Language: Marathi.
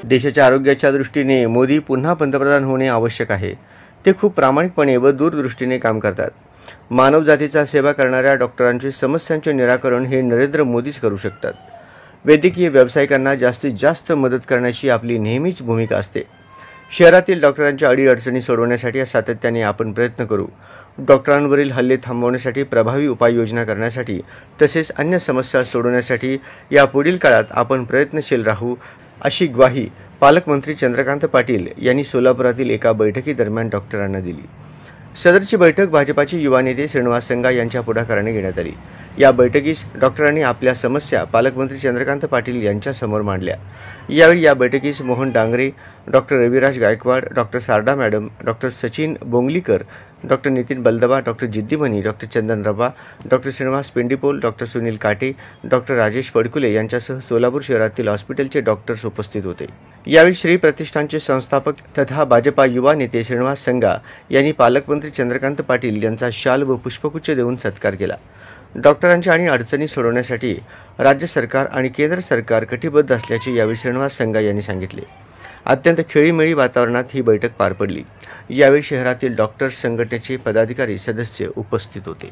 देशाच्या आरोग्याच्या दृष्टीने मोदी पुन्हा पंतप्रधान होणे आवश्यक आहे। ते खूप प्रामाणिकपणे व दूरदृष्टीने काम करतात। मानवजातीचा सेवा करणाऱ्या डॉक्टरांची समस्यांचे निराकरण हे नरेंद्र मोदीच करू शकतात। वैद्यकीय व्यावसायिकांना जास्तीत जास्त मदत करण्याची आपली नेहमीच भूमिका असते। शहरातील डॉक्टरांच्या अडीअडचणी सोडवण्यासाठी सातत्याने आपण प्रयत्न करू। डॉक्टरांवरील हल्ले थांबवण्यासाठी प्रभावी उपाययोजना करण्यासाठी तसेच अन्य समस्या सोडवण्यासाठी यापुढील काळात आपण प्रयत्नशील राहू, अशी ग्वाही पालकमंत्री चंद्रकांत पाटील यांनी सोलापुरातील एका बैठकीदरम्यान डॉक्टरांना दिली। सदरची बैठक भाजपाचे युवा नेते श्रीनिवास संगा यांच्या पुढाकाराने घेण्यात आली। या बैठकीस डॉक्टरांनी आपल्या समस्या पालकमंत्री चंद्रकांत पाटील यांच्यासमोर मांडल्या। यावेळी या बैठकीस Mohan Dangre, doctor Raviraj Gaikwad, doctor Sharda madam, doctor Sachin Bongalikar, doctor Nitin Baldaba, doctor Jiddimani, doctor Chandan Raba, doctor Shrinivas Pendipol, doctor Sunil Kate, doctor Rajesh पडकुले यांच्यासह सोलापूर शहरातील हॉस्पिटलचे डॉक्टर्स उपस्थित होते। यावेळी श्री प्रतिष्ठानचे संस्थापक तथा भाजपा युवा नेते श्रीनिवास संगा यांनी पालकमंत्री चंद्रकांत पाटील यांचा शाल व पुष्पगुच्छ देऊन सत्कार केला। डॉक्टरांच्या आणि अडचणी सोडवण्यासाठी राज्य सरकार आणि केंद्र सरकार कटिबद्ध असल्याचे यावेळी श्रीनिवास संगा यांनी सांगितले। अत्यंत खेळीमेळी वातावरणात ही बैठक पार पडली। यावेळी शहरातील डॉक्टर्स संघटनेचे पदाधिकारी सदस्य उपस्थित होते।